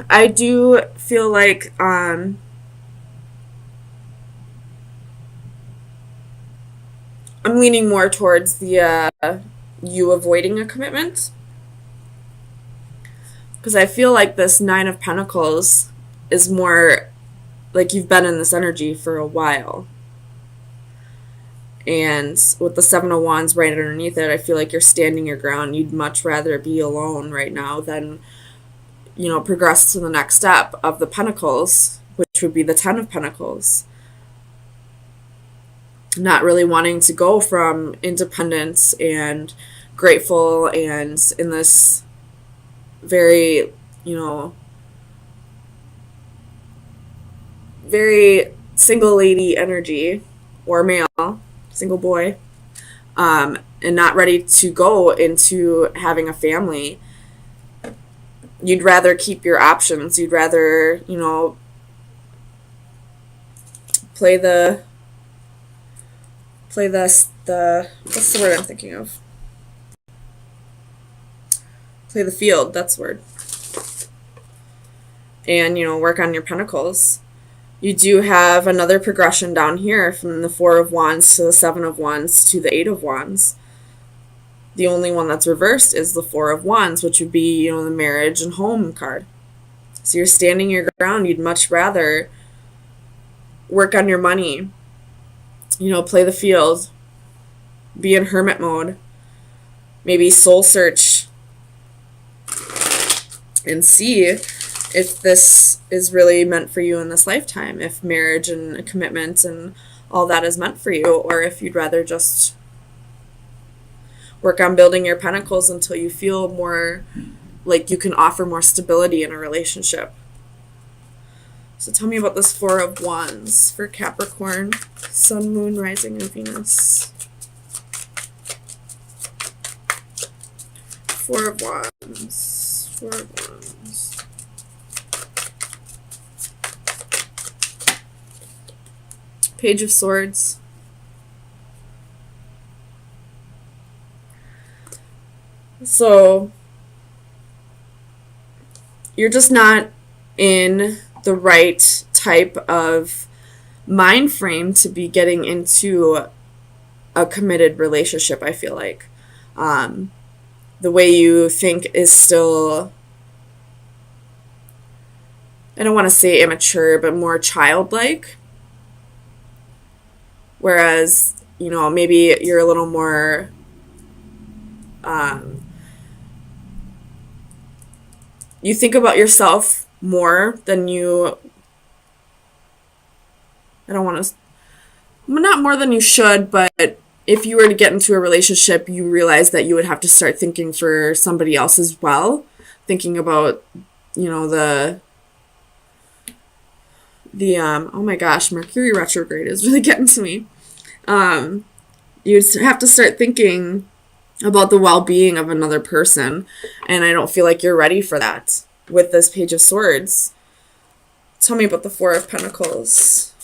I do feel like I'm leaning more towards the you avoiding a commitment, because I feel like this Nine of Pentacles is more like you've been in this energy for a while. And with the Seven of Wands right underneath it, I feel like you're standing your ground. You'd much rather be alone right now than, progress to the next step of the Pentacles, which would be the Ten of Pentacles. Not really wanting to go from independence and grateful and in this very, very single lady energy, or male, single boy, and not ready to go into having a family. You'd rather keep your options. You'd rather, play the the what's the word I'm thinking of? Play the field, that's the word. And, work on your pentacles. You do have another progression down here from the Four of Wands to the Seven of Wands to the Eight of Wands. The only one that's reversed is the Four of Wands, which would be, the marriage and home card. So you're standing your ground. You'd much rather work on your money, play the field, be in hermit mode, maybe soul search and see if this is really meant for you in this lifetime, if marriage and commitment and all that is meant for you, or if you'd rather just work on building your pentacles until you feel more like you can offer more stability in a relationship. So tell me about this Four of Wands for Capricorn, Sun, Moon, Rising, and Venus. Four of Wands. Four of Wands. Page of Swords. So you're just not in the right type of mind frame to be getting into a committed relationship, I feel like. The way you think is still, I don't want to say immature, but more childlike. Whereas, maybe you're a little more you think about yourself more than you, I don't want to, not more than you should, but if you were to get into a relationship, you realize that you would have to start thinking for somebody else as well. Thinking about, the oh my gosh, Mercury retrograde is really getting to me. You have to start thinking about the well-being of another person, and I don't feel like you're ready for that with this Page of Swords. Tell me about the Four of Pentacles.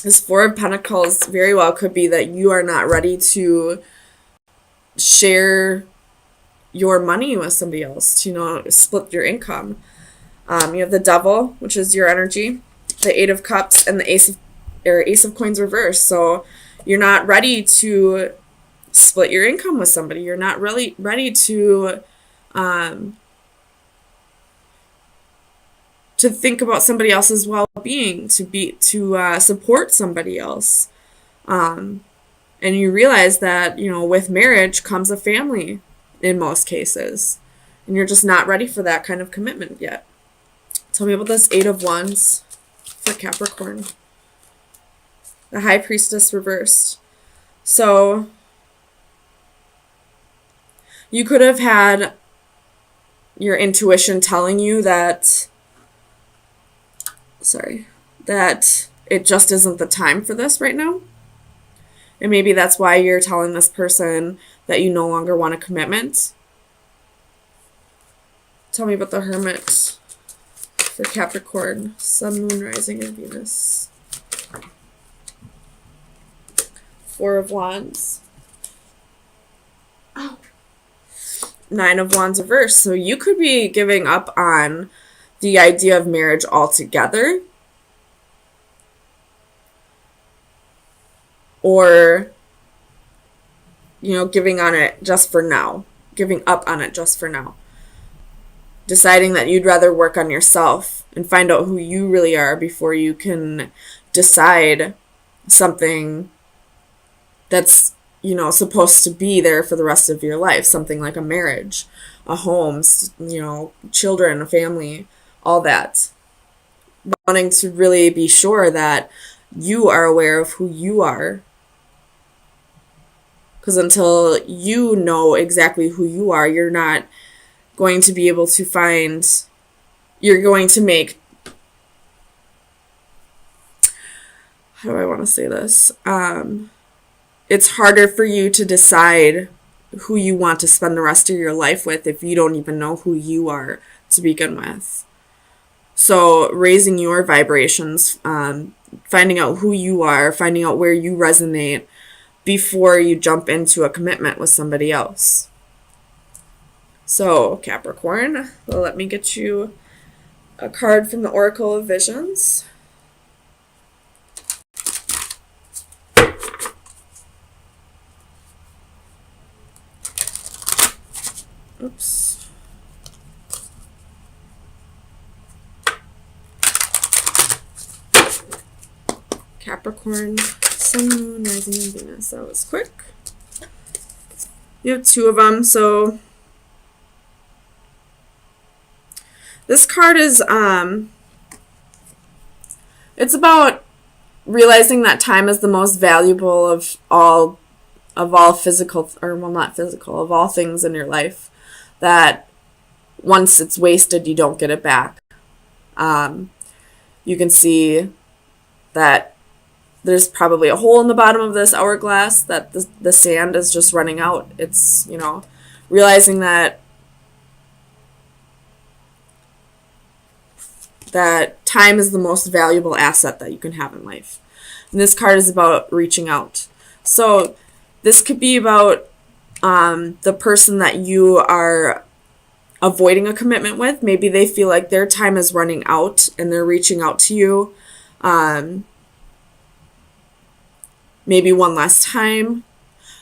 This Four of Pentacles very well could be that you are not ready to share your money with somebody else, to, split your income. You have the Devil, which is your energy, the Eight of Cups, and the Ace of Coins reversed. So you're not ready to split your income with somebody. You're not really ready to think about somebody else's well-being, to support somebody else. And you realize that, with marriage comes a family in most cases. And you're just not ready for that kind of commitment yet. Tell me about this Eight of Wands for Capricorn. The High Priestess reversed. So you could have had your intuition telling you that it just isn't the time for this right now. And maybe that's why you're telling this person that you no longer want a commitment. Tell me about the Hermit for Capricorn, Sun, Moon, Rising, and Venus. Four of Wands. Oh. Nine of Wands reversed. So you could be giving up on the idea of marriage altogether, or, giving on it just for now, giving up on it just for now, deciding that you'd rather work on yourself and find out who you really are before you can decide something that's, supposed to be there for the rest of your life, something like a marriage, a home, children, a family, all that. Wanting to really be sure that you are aware of who you are. Because until you know exactly who you are, you're not going to be able to you're going to make, how do I want to say this? It's harder for you to decide who you want to spend the rest of your life with if you don't even know who you are to begin with. So raising your vibrations, finding out who you are, finding out where you resonate before you jump into a commitment with somebody else. So Capricorn, let me get you a card from the Oracle of Visions. Oops. Capricorn, Sun, Moon, Rising, and Venus. That was quick. You have two of them. So this card is, it's about realizing that time is the most valuable of all physical, or well, not physical, of all things in your life. That once it's wasted, you don't get it back. You can see that there's probably a hole in the bottom of this hourglass, that the sand is just running out. It's, realizing that time is the most valuable asset that you can have in life. And this card is about reaching out. So this could be about the person that you are avoiding a commitment with. Maybe they feel like their time is running out and they're reaching out to you. Maybe one last time.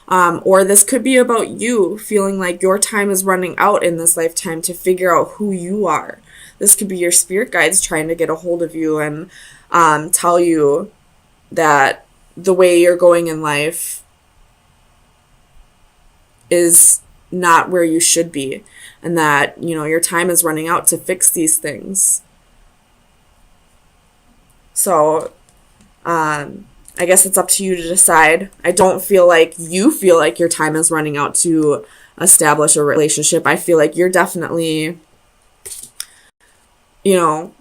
Or this could be about you feeling like your time is running out in this lifetime to figure out who you are. This could be your spirit guides trying to get a hold of you and tell you that the way you're going in life is not where you should be, and that, your time is running out to fix these things. So, I guess it's up to you to decide. I don't feel like you feel like your time is running out to establish a relationship. I feel like you're definitely, all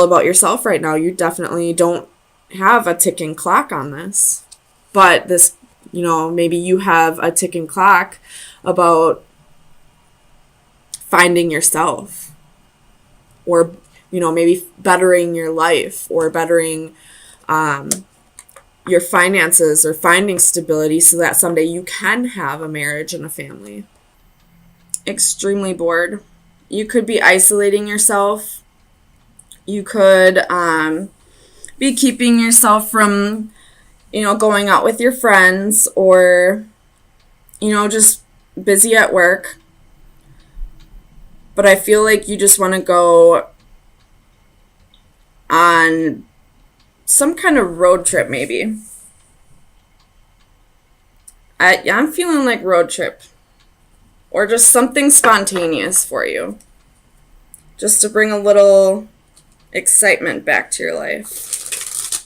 about yourself right now. You definitely don't have a ticking clock on this. But this, maybe you have a ticking clock about finding yourself, or, maybe bettering your life, or bettering your finances, or finding stability so that someday you can have a marriage and a family. Extremely bored. You could be isolating yourself. You could be keeping yourself from, going out with your friends, or, just busy at work. But I feel like you just want to go on some kind of road trip, maybe. I'm feeling like road trip. Or just something spontaneous for you. Just to bring a little excitement back to your life.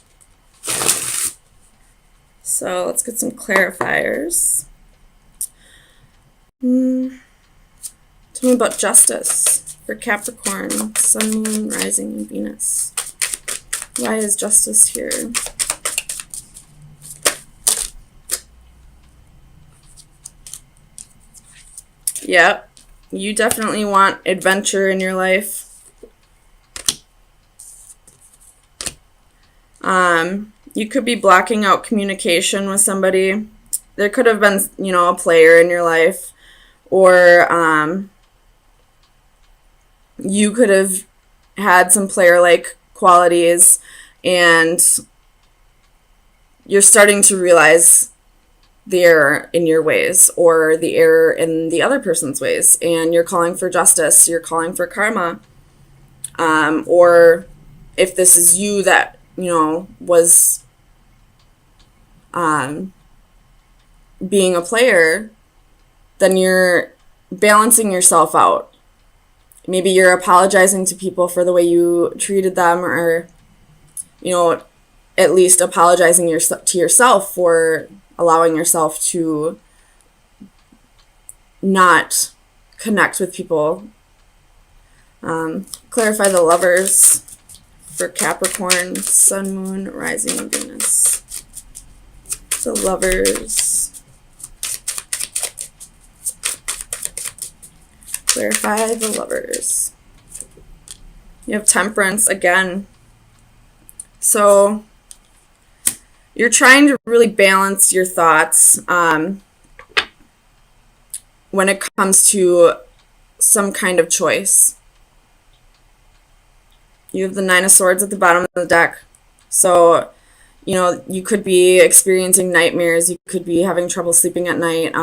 So let's get some clarifiers. Tell me about justice for Capricorn, Sun, Moon, Rising, and Venus. Why is justice here? Yep, you definitely want adventure in your life. You could be blocking out communication with somebody. There could have been, a player in your life, or you could have had some player-like qualities, and you're starting to realize the error in your ways or the error in the other person's ways, and you're calling for justice, you're calling for karma. Or if this is you that, was being a player, then you're balancing yourself out. Maybe you're apologizing to people for the way you treated them, or, at least apologizing to yourself for allowing yourself to not connect with people. Clarify the Lovers for Capricorn, Sun, Moon, Rising, and Venus. The Lovers. Clarify the Lovers. You have Temperance again. So you're trying to really balance your thoughts when it comes to some kind of choice. You have the Nine of Swords at the bottom of the deck. So, you could be experiencing nightmares. You could be having trouble sleeping at night,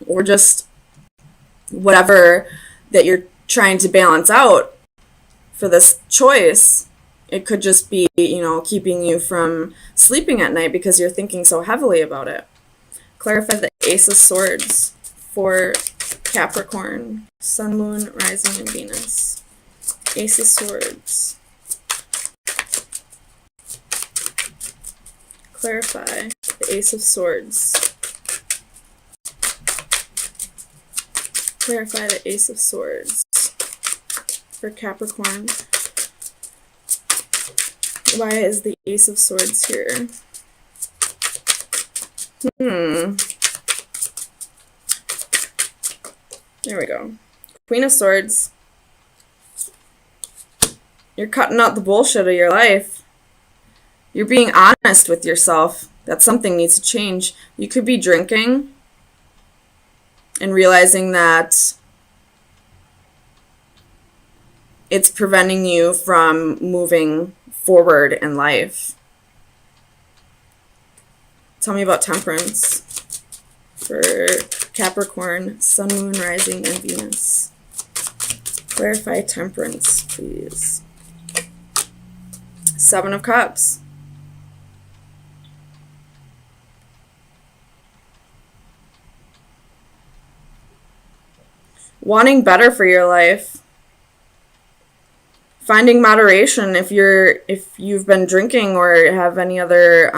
or just whatever that you're trying to balance out for this choice. It could just be, keeping you from sleeping at night because you're thinking so heavily about it. Clarify the Ace of Swords for Capricorn, Sun, Moon, Rising, and Venus. Ace of Swords. Clarify the Ace of Swords. Clarify the Ace of Swords for Capricorn. Why is the Ace of Swords here? There we go. Queen of Swords. You're cutting out the bullshit of your life. You're being honest with yourself that something needs to change. You could be drinking and realizing that it's preventing you from moving forward in life. Tell me about Temperance for Capricorn, Sun, Moon, Rising, and Venus. Clarify Temperance, please. Seven of Cups. Wanting better for your life. Finding moderation if you've been drinking or have any other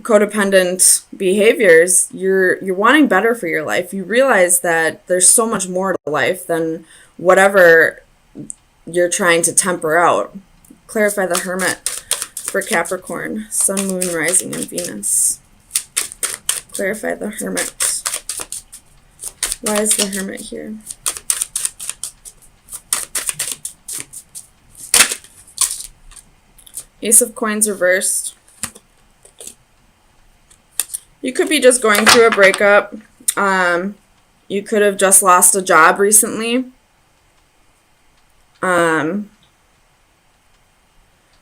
codependent behaviors. You're wanting better for your life. You realize that there's so much more to life than whatever you're trying to temper out. Clarify the Hermit for Capricorn, Sun, Moon, Rising, and Venus. Clarify the Hermit. Why is the Hermit here? Ace of Coins reversed. You could be just going through a breakup. You could have just lost a job recently.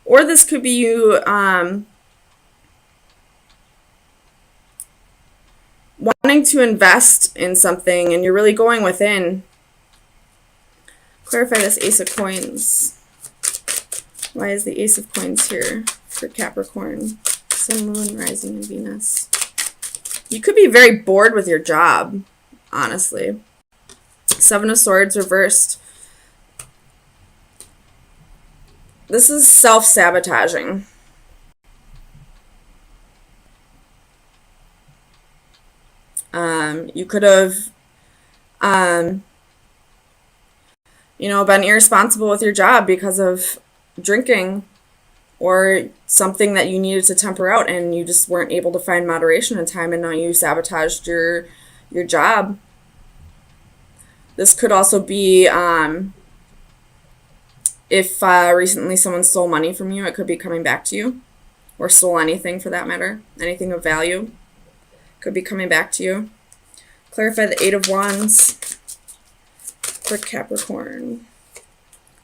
Or this could be you wanting to invest in something and you're really going within. Clarify this Ace of Coins. Why is the Ace of Coins here for Capricorn, Sun, Moon, Rising, and Venus? You could be very bored with your job, honestly. Seven of Swords reversed. This is self-sabotaging. You could have, been irresponsible with your job because of drinking or something that you needed to temper out and you just weren't able to find moderation in time, and now you sabotaged your job. This could also be if recently someone stole money from you, it could be coming back to you, or stole anything for that matter. Anything of value could be coming back to you. Clarify the Eight of Wands for Capricorn.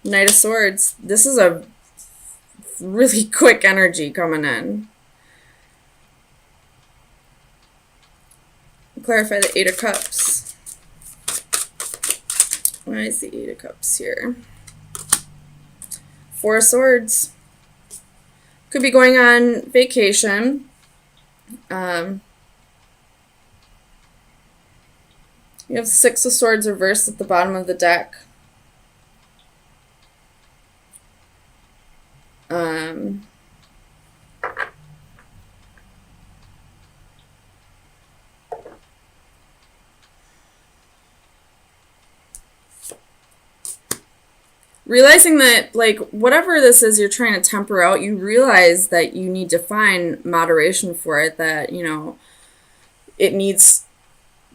Knight of Swords. This is a really quick energy coming in. Clarify the Eight of Cups. Why is the Eight of Cups here? Four of Swords. Could be going on vacation. You have Six of Swords reversed at the bottom of the deck. Realizing that, like, whatever this is you're trying to temper out, you realize that you need to find moderation for it, that, you know, it needs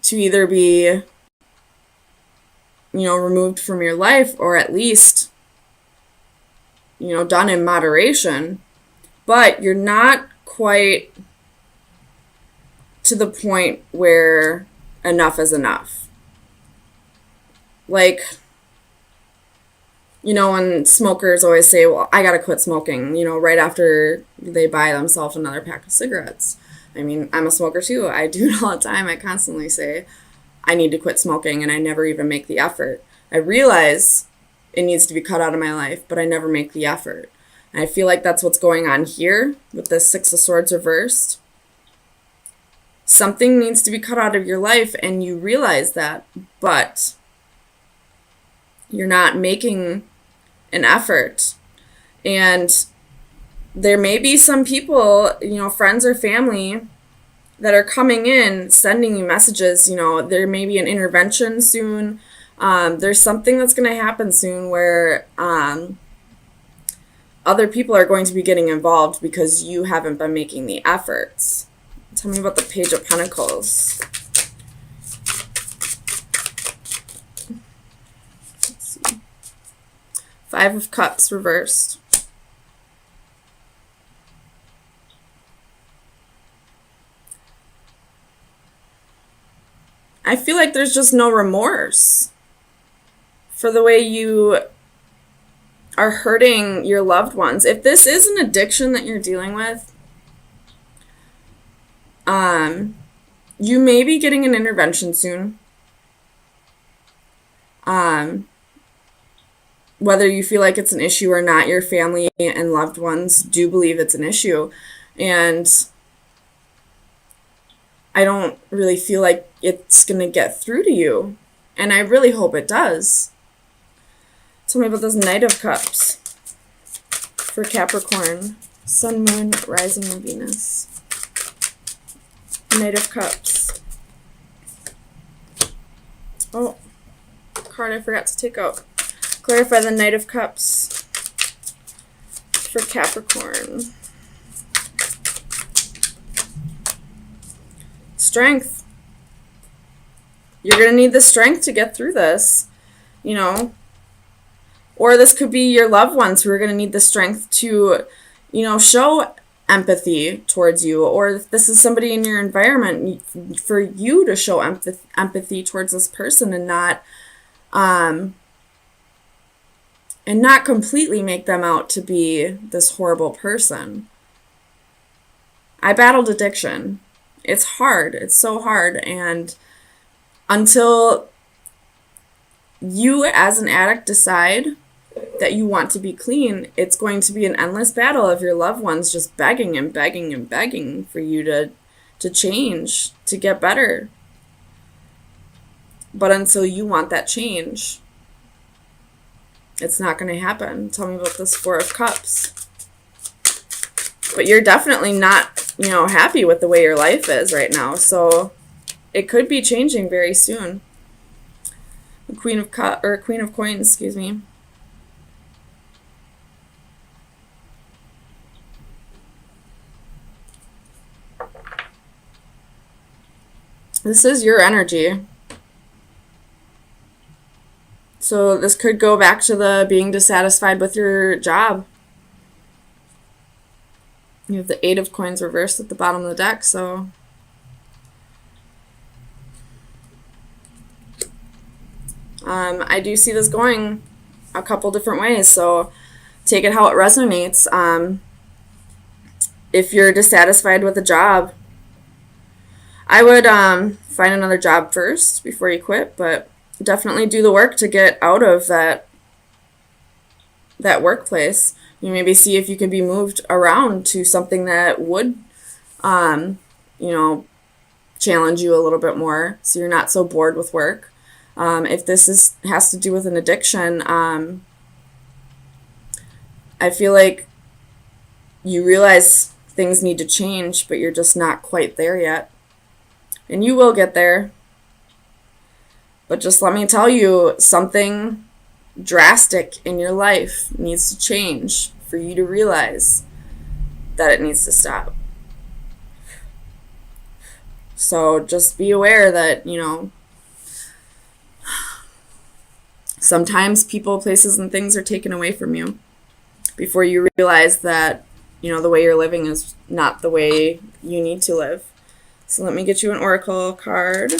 to either be, you know, removed from your life, or at least, you know, done in moderation. But you're not quite to the point where enough is enough. Like, you know, when smokers always say, well, I gotta quit smoking, you know, right after they buy themselves another pack of cigarettes. I mean, I'm a smoker too. I do it all the time. I constantly say, I need to quit smoking, and I never even make the effort. I realize it needs to be cut out of my life, but I never make the effort. And I feel like that's what's going on here with the Six of Swords reversed. Something needs to be cut out of your life, and you realize that, but you're not making an effort. And there may be some people, you know, friends or family, that are coming in, sending you messages. You know, there may be an intervention soon. There's something that's going to happen soon where other people are going to be getting involved because you haven't been making the efforts. Tell me about the Page of Pentacles. Five of Cups reversed. I feel like there's just no remorse for the way you are hurting your loved ones. If this is an addiction that you're dealing with, you may be getting an intervention soon. Whether you feel like it's an issue or not, your family and loved ones do believe it's an issue. And I don't really feel like it's going to get through to you. And I really hope it does. Tell me about this Knight of Cups for Capricorn. Sun, Moon, Rising, and Venus. Knight of Cups. Oh, card I forgot to take out. Clarify the Knight of Cups for Capricorn. Strength. You're going to need the strength to get through this, you know. Or this could be your loved ones who are going to need the strength to, you know, show empathy towards you. Or if this is somebody in your environment, for you to show empathy towards this person and not completely make them out to be this horrible person. I battled addiction. It's hard. It's so hard. And until you as an addict decide that you want to be clean, it's going to be an endless battle of your loved ones just begging and begging and begging for you to change, to get better. But until you want that change, it's not going to happen. Tell me about this Four of Cups. But you're definitely not, you know, happy with the way your life is right now. So it could be changing very soon. The Queen of Coins, excuse me. This is your energy. So this could go back to the being dissatisfied with your job. You have the Eight of Coins reversed at the bottom of the deck, so I do see this going a couple different ways, so take it how it resonates. If you're dissatisfied with a job, I would find another job first before you quit, but definitely do the work to get out of that workplace. You maybe see if you can be moved around to something that would, you know, challenge you a little bit more, so you're not so bored with work. If this has to do with an addiction, I feel like you realize things need to change, but you're just not quite there yet. And you will get there. But just let me tell you, something drastic in your life needs to change for you to realize that it needs to stop. So just be aware that, sometimes people, places, and things are taken away from you before you realize that, the way you're living is not the way you need to live. So let me get you an oracle card.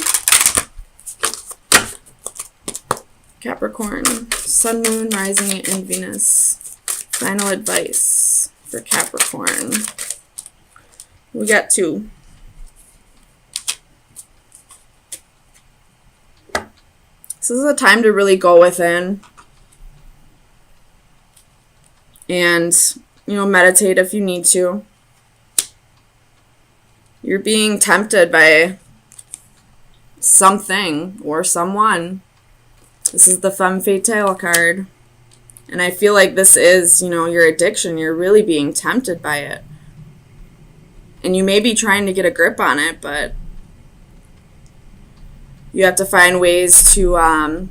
Capricorn, Sun, Moon, Rising, and Venus. Final advice for Capricorn. We got 2. This is a time to really go within and, meditate if you need to. You're being tempted by something or someone. This is the Femme Fatale card. And I feel like this is, your addiction. You're really being tempted by it. And you may be trying to get a grip on it, but you have to find ways to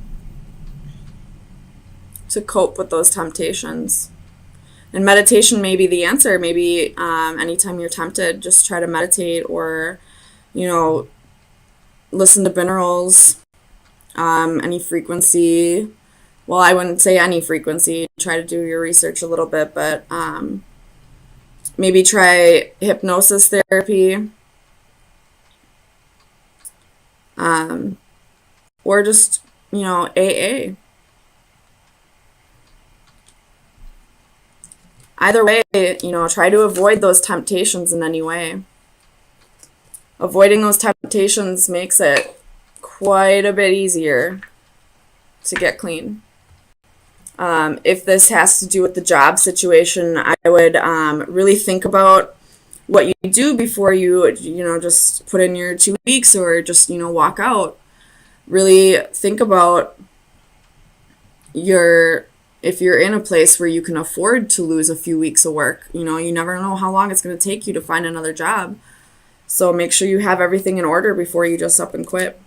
cope with those temptations. And meditation may be the answer. Maybe anytime you're tempted, just try to meditate or, listen to binaurals, any frequency. Well, I wouldn't say any frequency. Try to do your research a little bit, but maybe try hypnosis therapy. Or just, AA. Either way, try to avoid those temptations in any way. Avoiding those temptations makes it quite a bit easier to get clean. If this has to do with the job situation, I would really think about what you do before you, just put in your 2 weeks or just, walk out. Really think about if you're in a place where you can afford to lose a few weeks of work. You never know how long it's going to take you to find another job. So make sure you have everything in order before you just up and quit.